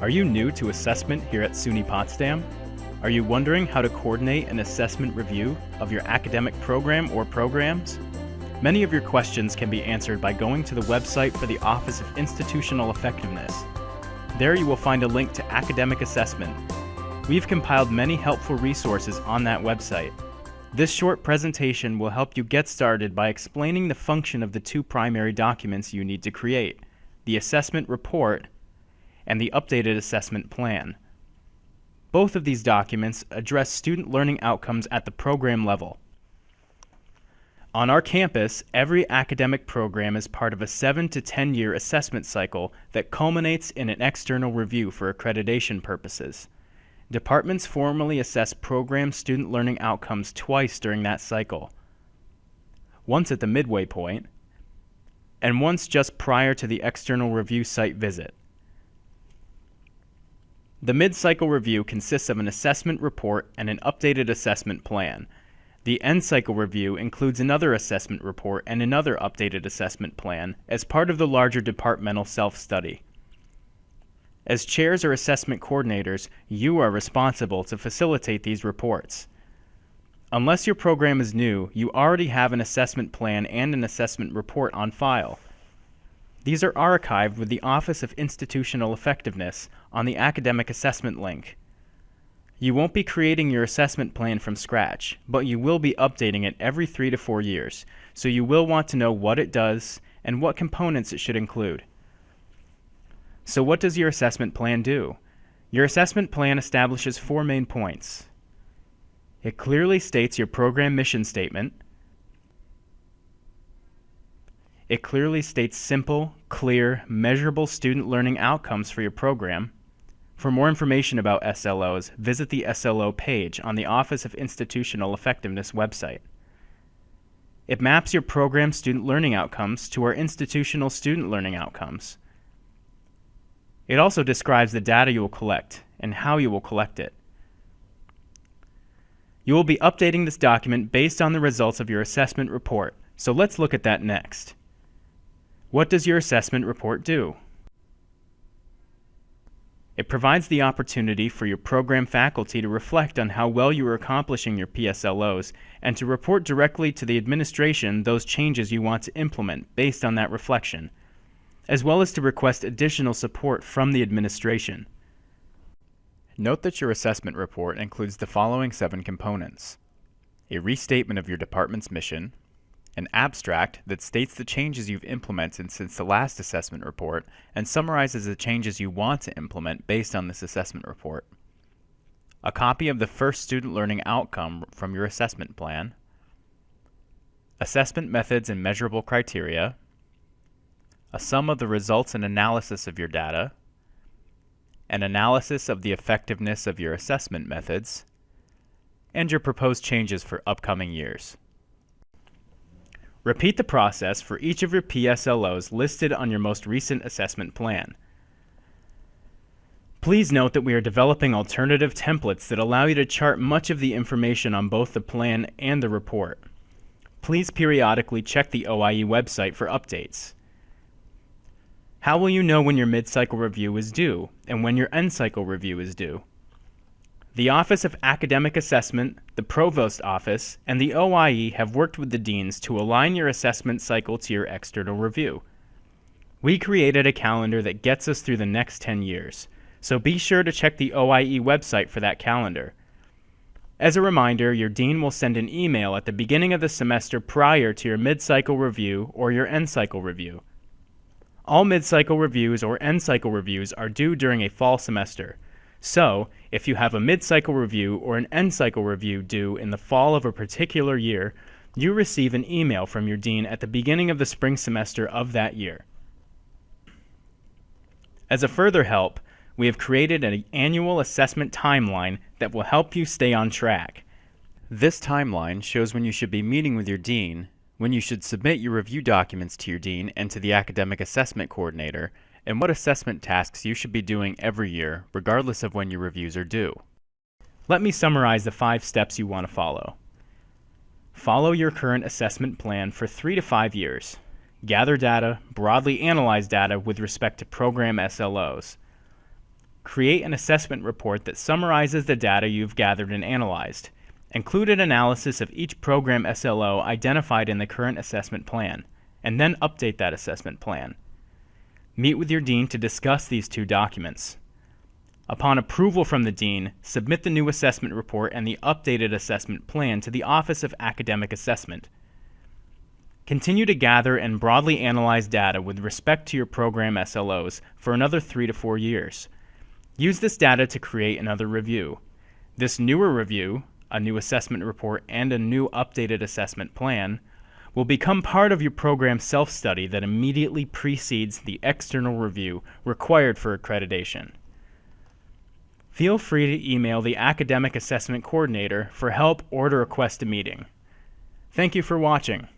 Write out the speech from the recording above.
Are you new to assessment here at SUNY Potsdam? Are you wondering how to coordinate an assessment review of your academic program or programs? Many of your questions can be answered by going to the website for the Office of Institutional Effectiveness. There you will find a link to academic assessment. We've compiled many helpful resources on that website. This short presentation will help you get started by explaining the function of the two primary documents you need to create, the assessment report and the updated assessment plan. Both of these documents address student learning outcomes at the program level. On our campus, every academic program is part of a 7 to 10 year assessment cycle that culminates in an external review for accreditation purposes. Departments formally assess program student learning outcomes twice during that cycle, once at the midway point, and once just prior to the external review site visit. The mid-cycle review consists of an assessment report and an updated assessment plan. The end-cycle review includes another assessment report and another updated assessment plan as part of the larger departmental self-study. As chairs or assessment coordinators, you are responsible to facilitate these reports. Unless your program is new, you already have an assessment plan and an assessment report on file. These are archived with the Office of Institutional Effectiveness on the Academic Assessment link. You won't be creating your assessment plan from scratch, but you will be updating it every 3 to 4 years, so you will want to know what it does and what components it should include. So what does your assessment plan do? Your assessment plan establishes 4 main points. It clearly states your program mission statement. It clearly states simple, clear, measurable student learning outcomes for your program. For more information about SLOs, visit the SLO page on the Office of Institutional Effectiveness website. It maps your program student learning outcomes to our institutional student learning outcomes. It also describes the data you will collect and how you will collect it. You will be updating this document based on the results of your assessment report, so let's look at that next. What does your assessment report do? It provides the opportunity for your program faculty to reflect on how well you are accomplishing your PSLOs and to report directly to the administration those changes you want to implement based on that reflection, as well as to request additional support from the administration. Note that your assessment report includes the following 7 components: a restatement of your department's mission, an abstract that states the changes you've implemented since the last assessment report and summarizes the changes you want to implement based on this assessment report, a copy of the first student learning outcome from your assessment plan, assessment methods and measurable criteria, a sum of the results and analysis of your data, an analysis of the effectiveness of your assessment methods, and your proposed changes for upcoming years. Repeat the process for each of your PSLOs listed on your most recent assessment plan. Please note that we are developing alternative templates that allow you to chart much of the information on both the plan and the report. Please periodically check the OIE website for updates. How will you know when your mid-cycle review is due and when your end-cycle review is due? The Office of Academic Assessment, the Provost Office, and the OIE have worked with the deans to align your assessment cycle to your external review. We created a calendar that gets us through the next 10 years, so be sure to check the OIE website for that calendar. As a reminder, your dean will send an email at the beginning of the semester prior to your mid-cycle review or your end-cycle review. All mid-cycle reviews or end-cycle reviews are due during a fall semester. So, if you have a mid-cycle review or an end-cycle review due in the fall of a particular year, you receive an email from your dean at the beginning of the spring semester of that year. As a further help, we have created an annual assessment timeline that will help you stay on track. This timeline shows when you should be meeting with your dean, when you should submit your review documents to your dean and to the academic assessment coordinator, and what assessment tasks you should be doing every year, regardless of when your reviews are due. Let me summarize the 5 steps you want to follow. Follow your current assessment plan for 3 to 5 years. Gather data, broadly analyze data with respect to program SLOs. create an assessment report that summarizes the data you've gathered and analyzed. Include an analysis of each program SLO identified in the current assessment plan, and then update that assessment plan. Meet with your dean to discuss these two documents. Upon approval from the dean, submit the new assessment report and the updated assessment plan to the Office of Academic Assessment. Continue to gather and broadly analyze data with respect to your program SLOs for another 3 to 4 years. Use this data to create another review. This newer review, a new assessment report, and a new updated assessment plan will become part of your program self-study that immediately precedes the external review required for accreditation. Feel free to email the Academic Assessment Coordinator for help or to request a meeting. Thank you for watching.